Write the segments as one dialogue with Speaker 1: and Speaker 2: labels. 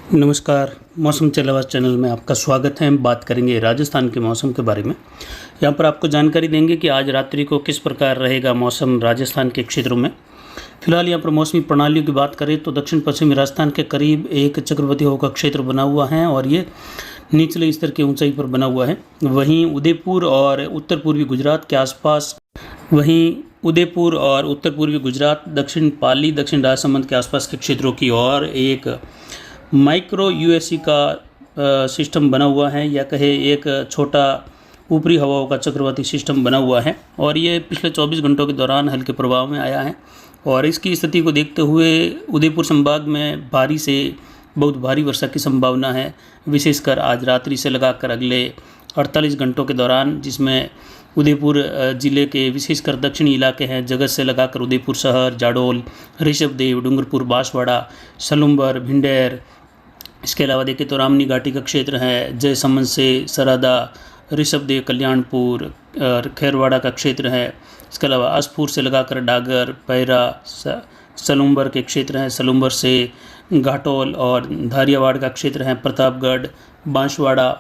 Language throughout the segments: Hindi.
Speaker 1: नमस्कार। मौसम चलेवास चैनल में आपका स्वागत है। हम बात करेंगे राजस्थान के मौसम के बारे में। यहाँ पर आपको जानकारी देंगे कि आज रात्रि को किस प्रकार रहेगा मौसम राजस्थान के क्षेत्रों में। फिलहाल यहाँ पर मौसमी प्रणालियों की बात करें तो दक्षिण पश्चिमी राजस्थान के करीब एक चक्रवाती हवा का क्षेत्र बना हुआ है और ये निचले स्तर की ऊंचाई पर बना हुआ है। वहीं उदयपुर और उत्तर पूर्वी गुजरात के आसपास दक्षिण पाली, दक्षिण राजसमंद के आसपास के क्षेत्रों की ओर एक माइक्रो यूएससी का सिस्टम बना हुआ है, या कहे एक छोटा ऊपरी हवाओं का चक्रवाती सिस्टम बना हुआ है और ये पिछले 24 घंटों के दौरान हल्के प्रभाव में आया है। और इसकी स्थिति को देखते हुए उदयपुर संभाग में भारी से बहुत भारी वर्षा की संभावना है, विशेषकर आज रात्रि से लगाकर अगले 48 घंटों के दौरान, जिसमें उदयपुर ज़िले के विशेषकर दक्षिणी इलाके हैं, जगत से लगाकर उदयपुर शहर, जाडोल, ऋषभदेव, डूंगरपुर, बांसवाड़ा, सलुम्बर, भिंडेर। इसके अलावा देखें तो रामनी घाटी का क्षेत्र है, जयसमंद से सरादा, ऋषभदेव, कल्याणपुर और खैरवाड़ा का क्षेत्र है। इसके अलावा असफूर से लगाकर डागर, पैरा, सलुम्बर के क्षेत्र हैं, सलुम्बर से घाटोल और धारियावाड़ का क्षेत्र है, प्रतापगढ़, बांसवाड़ा।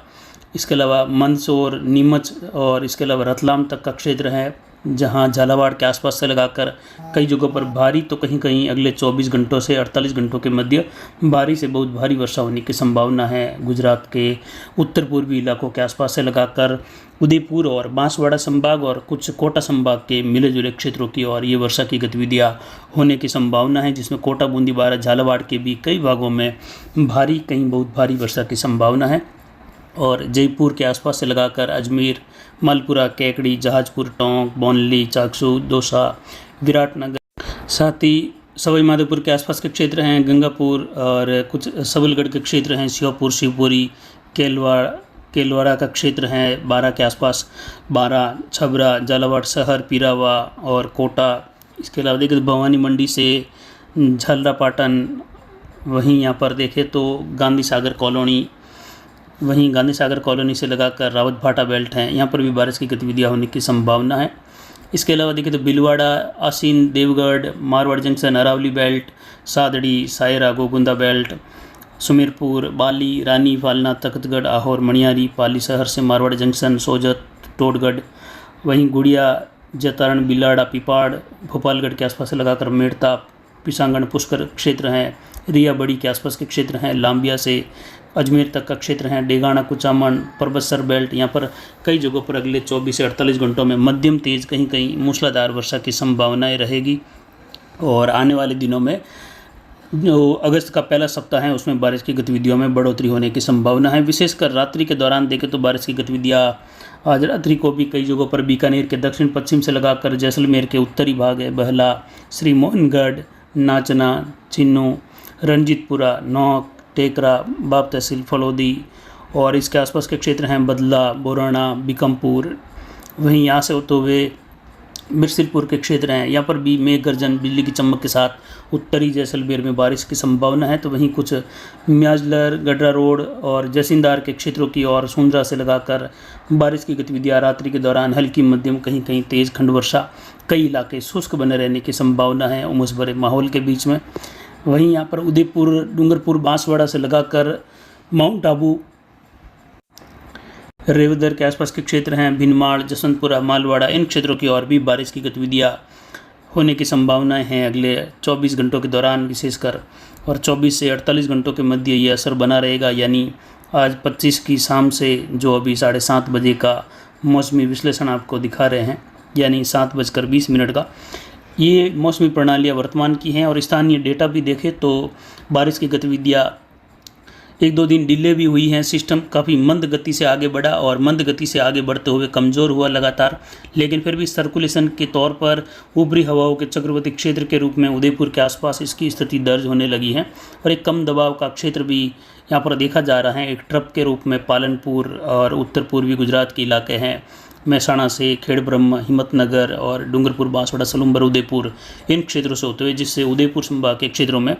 Speaker 1: इसके अलावा मंदसौर, नीमच और इसके अलावा रतलाम तक का क्षेत्र है, जहां झालावाड़ के आसपास से लगाकर कई जगहों पर भारी तो कहीं कहीं अगले 24 घंटों से 48 घंटों के मध्य भारी से बहुत भारी वर्षा होने की संभावना है। गुजरात के उत्तर पूर्वी इलाकों के आसपास से लगाकर उदयपुर और बांसवाड़ा संभाग और कुछ कोटा संभाग के मिले जुले क्षेत्रों की ओर ये वर्षा की गतिविधियां होने की संभावना है, जिसमें कोटा, बूंदी, बारा, झालावाड़ के भी कई भागों में भारी, कहीं बहुत भारी वर्षा की संभावना है। और जयपुर के आसपास से लगाकर अजमेर, मालपुरा, केकड़ी, जहाजपुर, टोंक, बोनली, चाकसू, दौसा, विराटनगर, साथ ही सवाई माधोपुर के आसपास के क्षेत्र हैं, गंगापुर और कुछ सबलगढ़ के क्षेत्र हैं, श्योपुर, शिवपुरी, केलवाड़ा का क्षेत्र है, बारा के आसपास, बारा, छबरा, झालावाड़ शहर, पीरावा और कोटा। इसके अलावा देखें तो भवानी मंडी से झालरापाटन, वहीं यहाँ पर देखें तो गांधी सागर कॉलोनी से लगाकर रावत भाटा बेल्ट हैं, यहाँ पर भी बारिश की गतिविधियाँ होने की संभावना है। इसके अलावा देखें तो बिलवाड़ा, आसीन, Deogarh, Marwar junction, Aravalli belt, Sadri, Saira, Gogunda belt, Sumerpur, Bali, Rani, Falna, Takhatgarh, Ahore, Maniyari, Pali शहर से मारवाड़ जंक्शन, सोजत, टोडगढ़, वहीं गुड़िया, जतारण, बिलाड़ा, पिपाड़, भोपालगढ़ के आसपास से लगाकर मेड़ता, पिसांगण, पुष्कर क्षेत्र हैं, रिया बड़ी के आसपास के क्षेत्र हैं, लांबिया से अजमेर तक का क्षेत्र है, डेगाना, कुचामन, परबतसर बेल्ट। यहाँ पर कई जगहों पर अगले 24 से 48 घंटों में मध्यम तेज, कहीं कहीं मूसलाधार वर्षा की संभावनाएं रहेगी। और आने वाले दिनों में जो अगस्त का पहला सप्ताह है उसमें बारिश की गतिविधियों में बढ़ोतरी होने की संभावना है। विशेषकर रात्रि के दौरान देखें तो बारिश की गतिविधियाँ आज रात्रि को भी कई जगहों पर बीकानेर के दक्षिण पश्चिम से लगाकर जैसलमेर के उत्तरी भाग है, बहला, श्री मोहनगढ़, नाचना, चिन्नू, रंजीतपुरा, नौक, टेकरा, बाप तहसील, फलोदी और इसके आसपास के क्षेत्र हैं, बदला, बोराना, बिकमपुर। वहीं यहाँ से होते हुए बिरसिलपुर के क्षेत्र हैं, यहाँ पर भी मेघ गर्जन, बिजली की चमक के साथ उत्तरी जैसलमेर में बारिश की संभावना है। तो वहीं कुछ म्याजलर, गडरा रोड और जैसिंदार के क्षेत्रों की ओर सुंदरा से लगाकर बारिश की गतिविधियाँ रात्रि के दौरान हल्की मध्यम, कहीं कहीं तेज़ खंड वर्षा, कई इलाके शुष्क बने रहने की संभावना है उमस भरे माहौल के बीच में। वहीं यहाँ पर उदयपुर, डूंगरपुर, बांसवाड़ा से लगाकर माउंट आबू, रेवदर के आसपास के क्षेत्र हैं, भिनमाड़, जसवंतपुरा, मालवाड़ा, इन क्षेत्रों की ओर भी बारिश की गतिविधियाँ होने की संभावनाएं हैं अगले 24 घंटों के दौरान विशेषकर, और 24 से 48 घंटों के मध्य ये असर बना रहेगा। यानी आज 25 की शाम से जो अभी 7:30 बजे का मौसमी विश्लेषण आपको दिखा रहे हैं, यानी 7:20 का, ये मौसमी प्रणालियाँ वर्तमान की हैं। और स्थानीय डेटा भी देखें तो बारिश की गतिविधियाँ 1-2 दिन डिले भी हुई हैं। सिस्टम काफ़ी मंद गति से आगे बढ़ा और मंद गति से आगे बढ़ते हुए कमज़ोर हुआ लगातार, लेकिन फिर भी सर्कुलेशन के तौर पर ऊपरी हवाओं के चक्रवाती क्षेत्र के रूप में उदयपुर के आसपास इसकी स्थिति दर्ज होने लगी है। और एक कम दबाव का क्षेत्र भी यहाँ पर देखा जा रहा है, एक ट्रप के रूप में पालनपुर और उत्तर पूर्वी गुजरात के इलाके हैं, महसाणा से खेड़ब्रह्म, हिम्मतनगर और डूंगरपुर, बांसवाड़ा, सलुम्बर, उदयपुर, इन क्षेत्रों से होते हुए, जिससे उदयपुर संभाग के क्षेत्रों में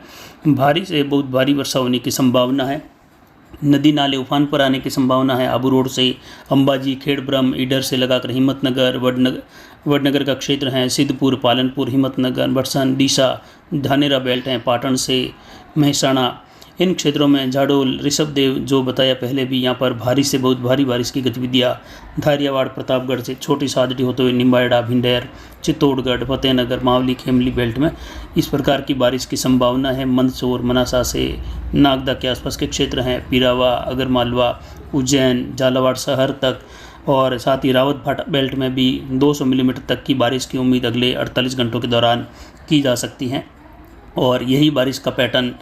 Speaker 1: भारी से बहुत भारी वर्षा होने की संभावना है। नदी नाले उफान पर आने की संभावना है। आबू रोड से अंबाजी, खेड़ब्रह्म, ईडर से लगाकर हिम्मतनगर, वडनगर का क्षेत्र है, सिद्धपुर, पालनपुर, हिम्मतनगर, बटसन, डीसा, धानेरा बेल्ट हैं, पाटन से महसाणा, इन क्षेत्रों में झाडोल, ऋषभदेव जो बताया पहले भी, यहाँ पर भारी से बहुत भारी बारिश की गतिविधियाँ धारियावाड़, प्रतापगढ़ से छोटी सादड़ी होते हुए निम्बाड़ा, भिंडेर, चित्तौड़गढ़, फतेहनगर, मावली, खेमली बेल्ट में इस प्रकार की बारिश की संभावना है। मंदसौर, मनासा से नागदा के आसपास के क्षेत्र हैं, पिरावा, अगरमालवा, उज्जैन, झालावाड़ शहर तक, और साथ ही रावतभाटा बेल्ट में भी 200 मिलीमीटर तक की बारिश की उम्मीद अगले 48 घंटों के दौरान की जा सकती है। और यही बारिश का पैटर्न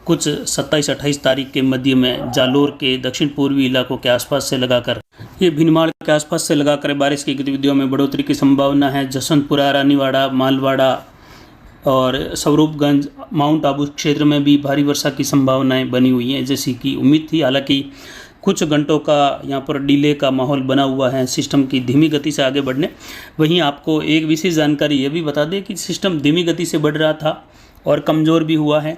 Speaker 1: कुछ 27-28 तारीख के मध्य में जालोर के दक्षिण पूर्वी इलाकों के आसपास से लगाकर ये भिनमाल के आसपास से लगाकर बारिश की गतिविधियों में बढ़ोतरी की संभावना है। जसवंतपुरा, रानीवाड़ा, मालवाड़ा और स्वरूपगंज, माउंट आबू क्षेत्र में भी भारी वर्षा की संभावनाएं बनी हुई हैं, जैसी कि उम्मीद थी। हालांकि कुछ घंटों का यहाँ पर डिले का माहौल बना हुआ है सिस्टम की धीमी गति से आगे बढ़ने। वहीं आपको एक विशेष जानकारी ये भी बता दें कि सिस्टम धीमी गति से बढ़ रहा था और कमज़ोर भी हुआ है,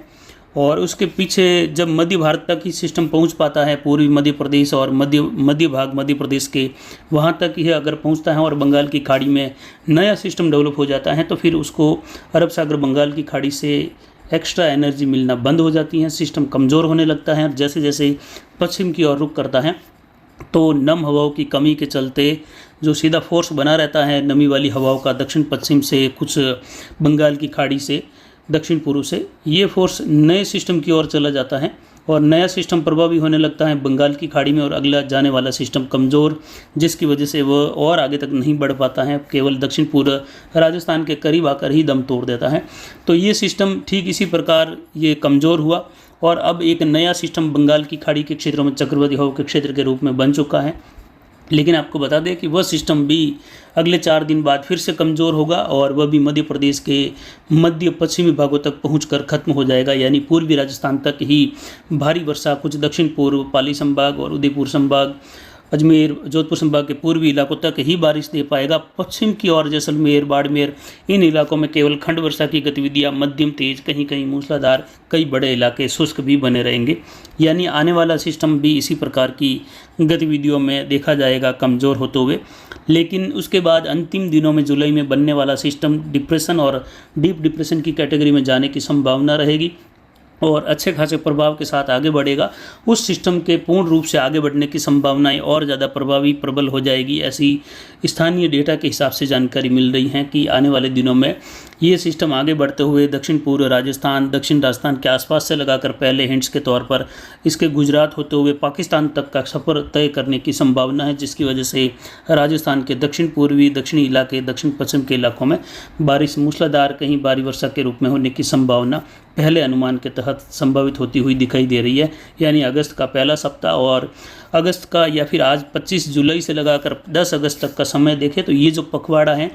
Speaker 1: और उसके पीछे जब मध्य भारत तक ही सिस्टम पहुंच पाता है, पूर्वी मध्य प्रदेश और मध्य भाग मध्य प्रदेश के वहां तक ही अगर पहुंचता है और बंगाल की खाड़ी में नया सिस्टम डेवलप हो जाता है, तो फिर उसको अरब सागर, बंगाल की खाड़ी से एक्स्ट्रा एनर्जी मिलना बंद हो जाती है, सिस्टम कमज़ोर होने लगता है। और जैसे जैसे पश्चिम की ओर रुख करता है तो नम हवाओं की कमी के चलते जो सीधा फोर्स बना रहता है नमी वाली हवाओं का दक्षिण पश्चिम से, कुछ बंगाल की खाड़ी से, दक्षिण पूर्व से, ये फोर्स नए सिस्टम की ओर चला जाता है और नया सिस्टम प्रभावी होने लगता है बंगाल की खाड़ी में, और अगला जाने वाला सिस्टम कमज़ोर, जिसकी वजह से वह और आगे तक नहीं बढ़ पाता है, केवल दक्षिण पूर्व राजस्थान के करीब आकर ही दम तोड़ देता है। तो ये सिस्टम ठीक इसी प्रकार ये कमज़ोर हुआ और अब एक नया सिस्टम बंगाल की खाड़ी के क्षेत्रों में चक्रवाती हवा के क्षेत्र के रूप में बन चुका है। लेकिन आपको बता दें कि वह सिस्टम भी अगले 4 दिन बाद फिर से कमज़ोर होगा और वह भी मध्य प्रदेश के मध्य पश्चिमी भागों तक पहुंचकर ख़त्म हो जाएगा, यानी पूर्वी राजस्थान तक ही भारी वर्षा कुछ दक्षिण पूर्व पाली संभाग और उदयपुर संभाग, अजमेर, जोधपुर संभाग के पूर्वी इलाकों तक ही बारिश दे पाएगा। पश्चिम की ओर जैसलमेर, बाड़मेर, इन इलाकों में केवल खंड वर्षा की गतिविधियां मध्यम तेज, कहीं कहीं मूसलाधार, कई बड़े इलाके शुष्क भी बने रहेंगे। यानी आने वाला सिस्टम भी इसी प्रकार की गतिविधियों में देखा जाएगा कमज़ोर होते हुए। लेकिन उसके बाद अंतिम दिनों में जुलाई में बनने वाला सिस्टम डिप्रेशन और डीप डिप्रेशन की कैटेगरी में जाने की संभावना रहेगी और अच्छे खासे प्रभाव के साथ आगे बढ़ेगा। उस सिस्टम के पूर्ण रूप से आगे बढ़ने की संभावनाएं और ज़्यादा प्रभावी प्रबल हो जाएगी, ऐसी स्थानीय डेटा के हिसाब से जानकारी मिल रही है कि आने वाले दिनों में ये सिस्टम आगे बढ़ते हुए दक्षिण पूर्व राजस्थान, दक्षिण राजस्थान के आसपास से लगाकर पहले हिंट्स के तौर पर इसके गुजरात होते हुए पाकिस्तान तक का सफ़र तय करने की संभावना है, जिसकी वजह से राजस्थान के दक्षिण पूर्वी, दक्षिणी इलाके, दक्षिण पश्चिम के इलाकों में बारिश मूसलाधार, कहीं भारी वर्षा के रूप में होने की संभावना पहले अनुमान के तहत संभावित होती हुई दिखाई दे रही है। यानी अगस्त का पहला सप्ताह और अगस्त का या फिर आज 25 जुलाई से लगाकर 10 अगस्त तक का समय देखें तो ये जो पखवाड़ा है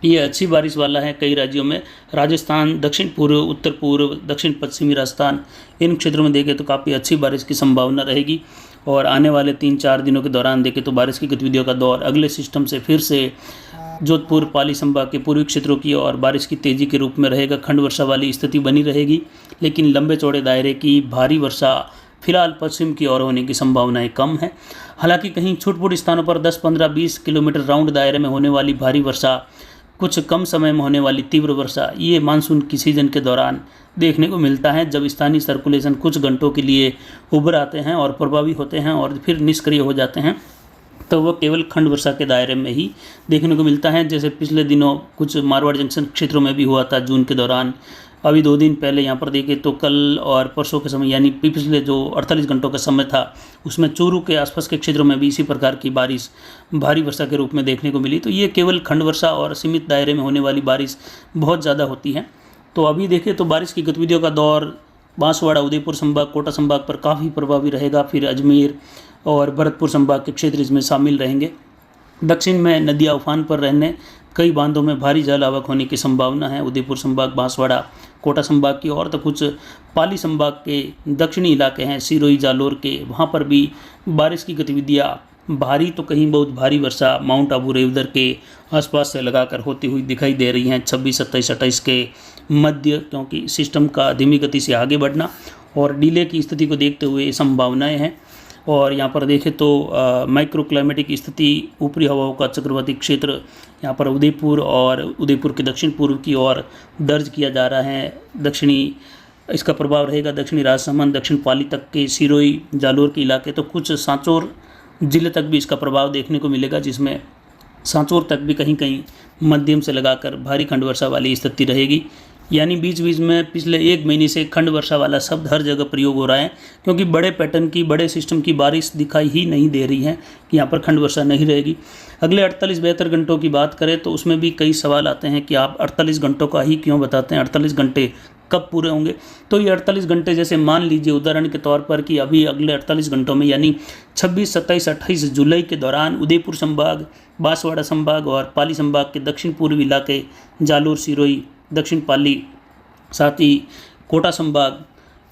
Speaker 1: ये अच्छी बारिश वाला है। कई राज्यों में राजस्थान, दक्षिण पूर्व, उत्तर पूर्व, दक्षिण पश्चिमी राजस्थान, इन क्षेत्रों में देखें तो काफ़ी अच्छी बारिश की संभावना रहेगी। और आने वाले 3-4 दिनों के दौरान देखें तो बारिश की गतिविधियों का दौर अगले सिस्टम से फिर से जोधपुर, पाली संभाग के पूर्वी क्षेत्रों की और बारिश की तेज़ी के रूप में रहेगा। खंड वर्षा वाली स्थिति बनी रहेगी, लेकिन लंबे चौड़े दायरे की भारी वर्षा फिलहाल पश्चिम की ओर होने की संभावनाएं कम है। हालांकि कहीं छुटपुट स्थानों पर 10, 15, 20 किलोमीटर राउंड दायरे में होने वाली भारी वर्षा, कुछ कम समय में होने वाली तीव्र वर्षा, ये मानसून की सीजन के दौरान देखने को मिलता है, जब स्थानीय सर्कुलेशन कुछ घंटों के लिए उभर आते हैं और प्रभावी होते हैं और फिर निष्क्रिय हो जाते हैं, तो वो केवल खंड वर्षा के दायरे में ही देखने को मिलता है। जैसे पिछले दिनों कुछ मारवाड़ जंक्शन क्षेत्रों में भी हुआ था जून के दौरान। अभी 2 दिन पहले यहाँ पर देखें तो कल और परसों के समय, यानी पिछले जो 48 घंटों का समय था, उसमें चूरू के आसपास के क्षेत्रों में भी इसी प्रकार की बारिश भारी वर्षा के रूप में देखने को मिली। तो ये केवल खंड वर्षा और सीमित दायरे में होने वाली बारिश बहुत ज़्यादा होती है। तो अभी देखें तो बारिश की गतिविधियों का दौर बांसवाड़ा, उदयपुर संभाग, कोटा संभाग पर काफ़ी प्रभावी रहेगा। फिर अजमेर और भरतपुर संभाग के क्षेत्र इसमें शामिल रहेंगे। दक्षिण में नदियाँ उफान पर रहने, कई बांधों में भारी जल आवक होने की संभावना है। उदयपुर संभाग, बांसवाड़ा, कोटा संभाग की और तो कुछ पाली संभाग के दक्षिणी इलाके हैं, सिरोही, जालोर के, वहाँ पर भी बारिश की गतिविधियाँ भारी तो कहीं बहुत भारी वर्षा माउंट आबू, रेवदर के आसपास से लगाकर होती हुई दिखाई दे रही हैं 26, 27, 28 के मध्य, क्योंकि सिस्टम का धीमी गति से आगे बढ़ना और डिले की स्थिति को देखते हुए संभावनाएं हैं। और यहाँ पर देखें तो माइक्रो क्लाइमेटिक स्थिति, ऊपरी हवाओं का चक्रवाती क्षेत्र यहाँ पर उदयपुर और उदयपुर के दक्षिण पूर्व की ओर दर्ज किया जा रहा है। दक्षिणी इसका प्रभाव रहेगा दक्षिणी राजसमंद, दक्षिण पाली तक के सिरोही, जालोर के इलाके, तो कुछ सांचौर जिले तक भी इसका प्रभाव देखने को मिलेगा, जिसमें सांचौर तक भी कहीं कहीं मध्यम से लगाकर भारी खंड वर्षा वाली स्थिति रहेगी। यानी बीच बीच में पिछले 1 महीने से खंड वर्षा वाला शब्द हर जगह प्रयोग हो रहा है, क्योंकि बड़े पैटर्न की, बड़े सिस्टम की बारिश दिखाई ही नहीं दे रही है कि यहाँ पर खंड वर्षा नहीं रहेगी। अगले 48-72 घंटों की बात करें तो उसमें भी कई सवाल आते हैं कि आप 48 घंटों का ही क्यों बताते हैं, 48 घंटे कब पूरे होंगे। तो ये 48 घंटे, जैसे मान लीजिए उदाहरण के तौर पर कि अभी अगले 48 घंटों में यानी 26, 27, 28 जुलाई के दौरान उदयपुर संभाग, बांसवाड़ा संभाग और पाली संभाग के दक्षिण पूर्वी इलाके, जालोर, सिरोही, दक्षिण पाली, साथ ही कोटा संभाग,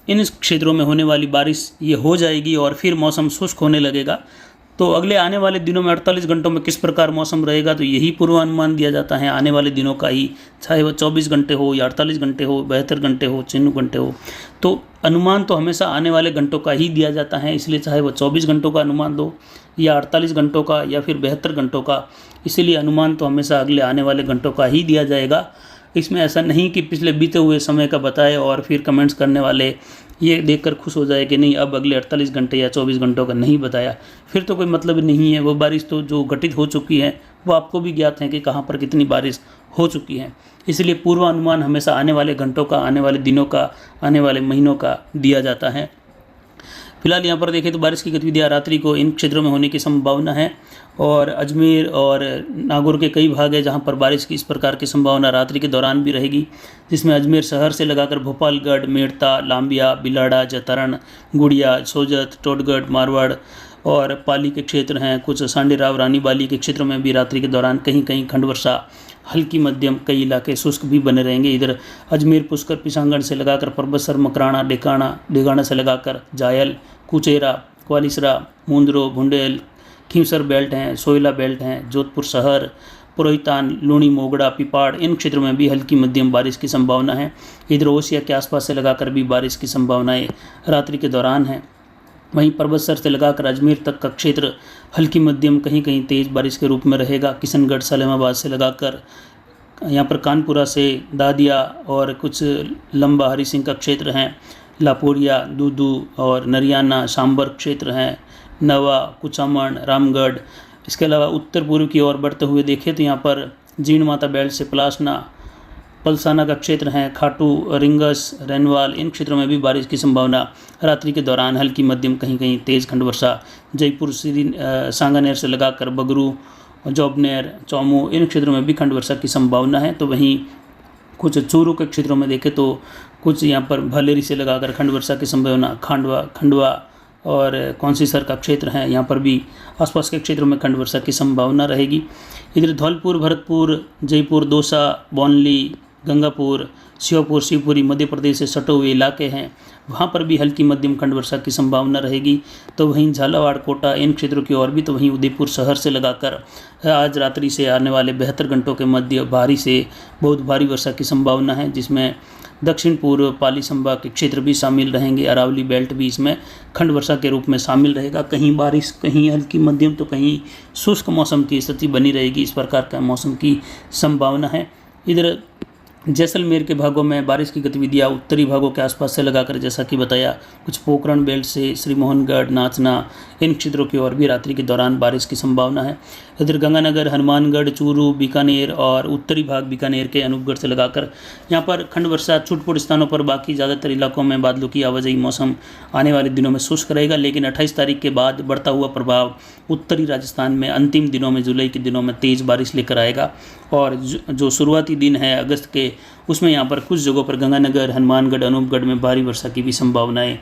Speaker 1: इन क्षेत्रों में होने वाली बारिश ये हो जाएगी और फिर मौसम शुष्क होने लगेगा। तो अगले आने वाले दिनों में 48 घंटों में किस प्रकार मौसम रहेगा, तो यही पूर्वानुमान दिया जाता है आने वाले दिनों का ही, चाहे वह 24 घंटे हो या 48 घंटे हो, 72 घंटे हो, 96 घंटे हो। तो अनुमान तो हमेशा आने वाले घंटों का ही दिया जाता है, इसलिए चाहे वह 24 घंटों का अनुमान दो या 48 घंटों का या फिर 72 घंटों का, इसीलिए अनुमान तो हमेशा अगले आने वाले घंटों का ही दिया जाएगा। इसमें ऐसा नहीं कि पिछले बीते हुए समय का बताए और फिर कमेंट्स करने वाले ये देखकर खुश हो जाए कि नहीं अब अगले 48 घंटे या 24 घंटों का नहीं बताया, फिर तो कोई मतलब नहीं है। वो बारिश तो जो घटित हो चुकी है वो आपको भी ज्ञात है कि कहाँ पर कितनी बारिश हो चुकी है, इसलिए पूर्वानुमान हमेशा आने वाले घंटों का, आने वाले दिनों का, आने वाले महीनों का दिया जाता है। फिलहाल यहाँ पर देखें तो बारिश की गतिविधियाँ रात्रि को इन क्षेत्रों में होने की संभावना है और अजमेर और नागौर के कई भाग है जहाँ पर बारिश की इस प्रकार की संभावना रात्रि के दौरान भी रहेगी, जिसमें अजमेर शहर से लगाकर भोपालगढ़, मेड़ता, लांबिया, बिलाड़ा, जतरण, गुड़िया, सोजत, टोटगढ़, मारवाड़ और पाली के क्षेत्र हैं। कुछ सांडेराव, रानी बाली के क्षेत्रों में भी रात्रि के दौरान कहीं कहीं खंड वर्षा हल्की मध्यम, कई इलाके शुष्क भी बने रहेंगे। इधर अजमेर, पुष्कर, पिशांगढ़ से लगाकर परबतसर, मकराना, डेगाना से लगाकर जायल, कुचेरा, क्वालिसरा, मुंद्रो, भुंडेल, खींवसर बेल्ट हैं, सोयला बेल्ट हैं, जोधपुर शहर, पुरोहितान, लूणी, मोगड़ा, पिपाड़, इन क्षेत्रों में भी हल्की मध्यम बारिश की संभावना है। इधर ओसिया के आसपास से लगाकर भी बारिश की संभावनाएं रात्रि के दौरान है। वहीं पर्वतसर से लगाकर अजमेर तक का क्षेत्र हल्की मध्यम, कहीं कहीं तेज़ बारिश के रूप में रहेगा। किशनगढ़, सलेमाबाद से लगाकर यहाँ पर कानपुरा से दादिया और कुछ लंबा हरी सिंह का क्षेत्र हैं। लापोरिया, दूदू और नरियाना, सांबर क्षेत्र हैं। नवा, कुचामन, रामगढ़। इसके अलावा उत्तर पूर्व की ओर बढ़ते हुए देखें तो यहाँ पर जीण माता बेल्ट से पलासना, पलसाना का क्षेत्र हैं। खाटू, रिंगस, रेनवाल, इन क्षेत्रों में भी बारिश की संभावना रात्रि के दौरान हल्की मध्यम, कहीं कहीं तेज़ खंड वर्षा। जयपुर, सांगानेर से लगाकर बगरू, जोबनेर, चौमू, इन क्षेत्रों में भी खंड वर्षा की संभावना है। तो वहीं कुछ चूरू के क्षेत्रों में देखें तो कुछ यहाँ पर भलेरी से लगाकर खंड वर्षा की संभावना। खंडवा और कौंसीसर का क्षेत्र है, यहाँ पर भी आसपास के क्षेत्रों में खंड वर्षा की संभावना रहेगी। इधर धौलपुर, भरतपुर, जयपुर, दौसा, बौनली, गंगापुर, श्योपुर, शिवपुरी, मध्य प्रदेश से सटे हुए इलाके हैं, वहाँ पर भी हल्की मध्यम खंड वर्षा की संभावना रहेगी। तो वहीं झालावाड़, कोटा, इन क्षेत्रों की ओर भी, तो वहीं उदयपुर शहर से लगाकर आज रात्रि से आने वाले 72 घंटों के मध्य भारी से बहुत भारी वर्षा की संभावना है, जिसमें दक्षिण पूर्व पाली संभाग के क्षेत्र भी शामिल रहेंगे। अरावली बेल्ट भी इसमें खंड वर्षा के रूप में शामिल रहेगा। कहीं बारिश, कहीं हल्की मध्यम, तो कहीं शुष्क मौसम की स्थिति बनी रहेगी। इस प्रकार का मौसम की संभावना है। इधर जैसलमेर के भागों में बारिश की गतिविधियाँ उत्तरी भागों के आसपास से लगाकर, जैसा कि बताया, कुछ पोखरण बेल्ट से श्री मोहनगढ़, नाचना, इन क्षेत्रों की ओर भी रात्रि के दौरान बारिश की संभावना है। इधर गंगानगर, हनुमानगढ़, चूरू, बीकानेर और उत्तरी भाग बीकानेर के अनूपगढ़ से लगाकर यहाँ पर खंड वर्षा छुटपुट स्थानों पर, बाकी ज़्यादातर इलाकों में बादलों की आवाजाही, मौसम आने वाले दिनों में शुष्क रहेगा। लेकिन 28 तारीख के बाद बढ़ता हुआ प्रभाव उत्तरी राजस्थान में अंतिम दिनों में, जुलाई के दिनों में तेज़ बारिश लेकर आएगा। और जो शुरुआती दिन है अगस्त के, उसमें यहाँ पर कुछ जगहों पर गंगानगर, हनुमानगढ़, अनूपगढ़ में भारी वर्षा की भी संभावनाएं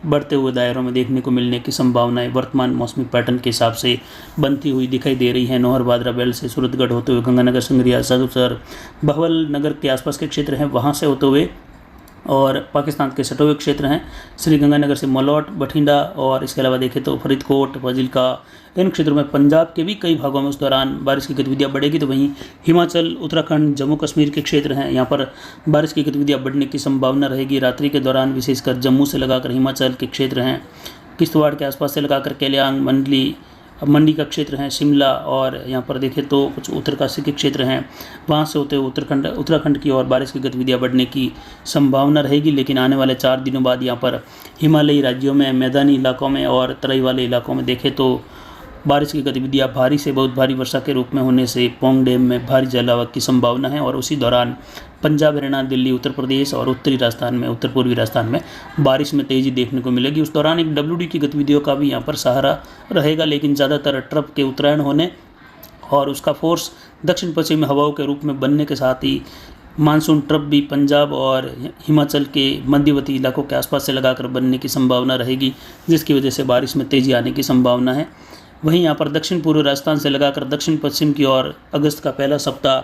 Speaker 1: बढ़ते हुए दायरों में देखने को मिलने की संभावनाएं वर्तमान मौसमी पैटर्न के हिसाब से बनती हुई दिखाई दे रही है। नौहर बादरा बेल्ट से सूरतगढ़ होते हुए गंगानगर, संगरिया, साधुसर, बहवल नगर के आसपास के क्षेत्र हैं, वहाँ से होते हुए और पाकिस्तान के सटे हुए क्षेत्र हैं, श्री गंगानगर से मलौट, बठिंडा और इसके अलावा देखें तो फरीदकोट, फाजिलका, इन क्षेत्रों में पंजाब के भी कई भागों में उस दौरान बारिश की गतिविधियाँ बढ़ेगी। तो वहीं हिमाचल, उत्तराखंड, जम्मू कश्मीर के क्षेत्र हैं, यहाँ पर बारिश की गतिविधियाँ बढ़ने की संभावना रहेगी रात्रि के दौरान। विशेषकर जम्मू से लगाकर हिमाचल के क्षेत्र हैं, किश्तवाड़ के आसपास से लगाकर केलियांग, मंडली, मंडी का क्षेत्र है, शिमला और यहाँ पर देखें तो कुछ उत्तरकाशी के क्षेत्र हैं, वहाँ से होते हुए उत्तराखंड की ओर बारिश की गतिविधियाँ बढ़ने की संभावना रहेगी। लेकिन आने वाले 4 दिनों बाद यहाँ पर हिमालयी राज्यों में, मैदानी इलाकों में और तराई वाले इलाकों में देखें तो बारिश की गतिविधियाँ भारी से बहुत भारी वर्षा के रूप में होने से पोंग डैम में भारी जलावक की संभावना है। और उसी दौरान पंजाब, हरियाणा, दिल्ली, उत्तर प्रदेश और उत्तर पूर्वी राजस्थान में बारिश में तेज़ी देखने को मिलेगी। उस दौरान एक WD की गतिविधियों का भी यहाँ पर सहारा रहेगा, लेकिन ज़्यादातर ट्रफ के उत्तरायण होने और उसका फोर्स दक्षिण पश्चिमी हवाओं के रूप में बनने के साथ ही मानसून ट्रफ भी पंजाब और हिमाचल के मध्यवर्ती इलाकों के आसपास से लगाकर बनने की संभावना रहेगी, जिसकी वजह से बारिश में तेज़ी आने की संभावना है। वहीं यहाँ पर दक्षिण पूर्व राजस्थान से लगाकर दक्षिण पश्चिम की ओर अगस्त का पहला सप्ताह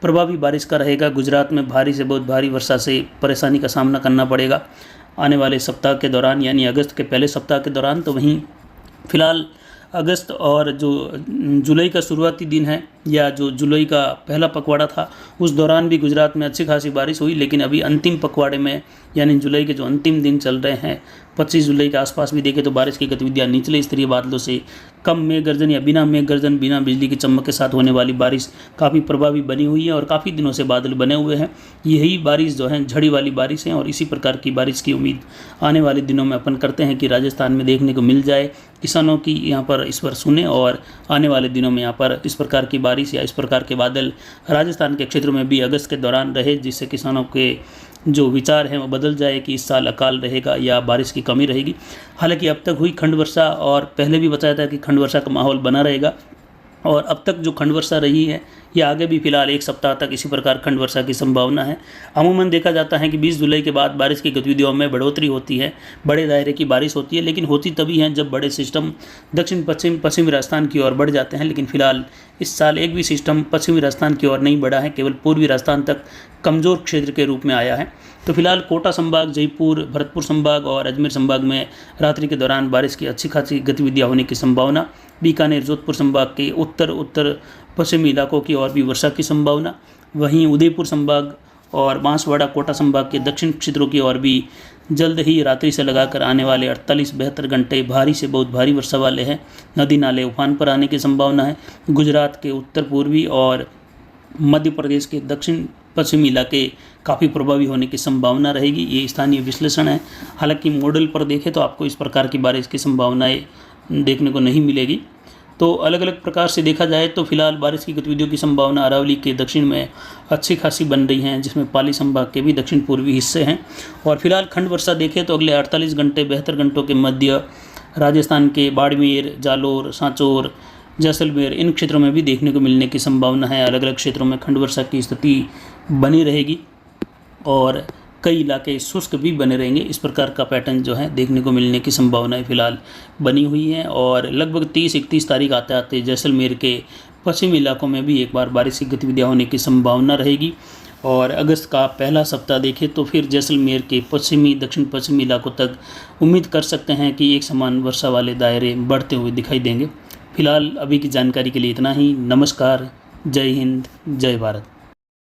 Speaker 1: प्रभावी बारिश का रहेगा। गुजरात में भारी से बहुत भारी वर्षा से परेशानी का सामना करना पड़ेगा आने वाले सप्ताह के दौरान, यानी अगस्त के पहले सप्ताह के दौरान। तो वहीं फिलहाल अगस्त और जो जुलाई का शुरुआती दिन है या जो जुलाई का पहला पखवाड़ा था, उस दौरान भी गुजरात में अच्छी खासी बारिश हुई। लेकिन अभी अंतिम पखवाड़े में यानी जुलाई के जो अंतिम दिन चल रहे हैं, 25 जुलाई के आसपास भी देखें तो बारिश की गतिविधियाँ निचले स्तरीय बादलों से कम मेघ गर्जन या बिना मेघ गर्जन, बिना बिजली की चमक के साथ होने वाली बारिश काफ़ी प्रभावी बनी हुई है और काफ़ी दिनों से बादल बने हुए हैं। यही बारिश जो है झड़ी वाली बारिश है और इसी प्रकार की बारिश की उम्मीद आने वाले दिनों में अपन करते हैं कि राजस्थान में देखने को मिल जाए। किसानों की यहाँ पर इस पर सुने और आने वाले दिनों में यहाँ पर इस प्रकार की बारिश या इस प्रकार के बादल राजस्थान के क्षेत्रों में भी अगस्त के दौरान रहे, जिससे किसानों के जो विचार हैं वो बदल जाए कि इस साल अकाल रहेगा या बारिश की कमी रहेगी। हालांकि अब तक हुई खंड वर्षा और पहले भी बताया था कि खंड वर्षा का माहौल बना रहेगा और अब तक जो खंड वर्षा रही है या आगे भी फिलहाल 1 सप्ताह तक इसी प्रकार खंड वर्षा की संभावना है। अमूमन देखा जाता है कि 20 जुलाई के बाद बारिश की गतिविधियों में बढ़ोतरी होती है, बड़े दायरे की बारिश होती है, लेकिन होती तभी है जब बड़े सिस्टम दक्षिण पश्चिमी राजस्थान की ओर बढ़ जाते हैं। लेकिन फिलहाल इस साल एक भी सिस्टम पश्चिमी राजस्थान की ओर नहीं बढ़ा है, केवल पूर्वी राजस्थान तक कमज़ोर क्षेत्र के रूप में आया है। तो फिलहाल कोटा संभाग, जयपुर, भरतपुर संभाग और अजमेर संभाग में रात्रि के दौरान बारिश की अच्छी खासी गतिविधियाँ होने की संभावना। बीकानेर, जोधपुर संभाग के उत्तर पश्चिमी इलाकों की ओर भी वर्षा की संभावना। वहीं उदयपुर संभाग और बांसवाड़ा, कोटा संभाग के दक्षिण क्षेत्रों की ओर भी जल्द ही रात्रि से लगाकर आने वाले 48-72 घंटे भारी से बहुत भारी वर्षा वाले हैं। नदी नाले उफान पर आने की संभावना है। गुजरात के उत्तर पूर्वी और मध्य प्रदेश के दक्षिण पश्चिमी इलाके काफ़ी प्रभावी होने की संभावना रहेगी। ये स्थानीय विश्लेषण है। हालांकि मॉडल पर देखें तो आपको इस प्रकार की बारिश की संभावनाएं देखने को नहीं मिलेगी। तो अलग अलग प्रकार से देखा जाए तो फिलहाल बारिश की गतिविधियों की संभावना अरावली के दक्षिण में अच्छी खासी बन रही हैं, जिसमें पाली संभाग के भी दक्षिण पूर्वी हिस्से हैं। और फिलहाल खंड वर्षा देखें तो अगले 48 घंटे 72 घंटों के मध्य राजस्थान के बाड़मेर, जालोर, सांचौर, जैसलमेर इन क्षेत्रों में भी देखने को मिलने की संभावना है। अलग अलग क्षेत्रों में खंड वर्षा की स्थिति बनी रहेगी और कई इलाके शुष्क भी बने रहेंगे। इस प्रकार का पैटर्न जो है देखने को मिलने की संभावनाएं फिलहाल बनी हुई हैं और लगभग 30-31 तारीख आते आते जैसलमेर के पश्चिमी इलाकों में भी एक बार बारिश की गतिविधियाँ होने की संभावना रहेगी। और अगस्त का पहला सप्ताह देखें तो फिर जैसलमेर के पश्चिमी, दक्षिण पश्चिमी इलाकों तक उम्मीद कर सकते हैं कि एक समान वर्षा वाले दायरे बढ़ते हुए दिखाई देंगे। फिलहाल अभी की जानकारी के लिए इतना ही। नमस्कार, जय हिंद, जय भारत।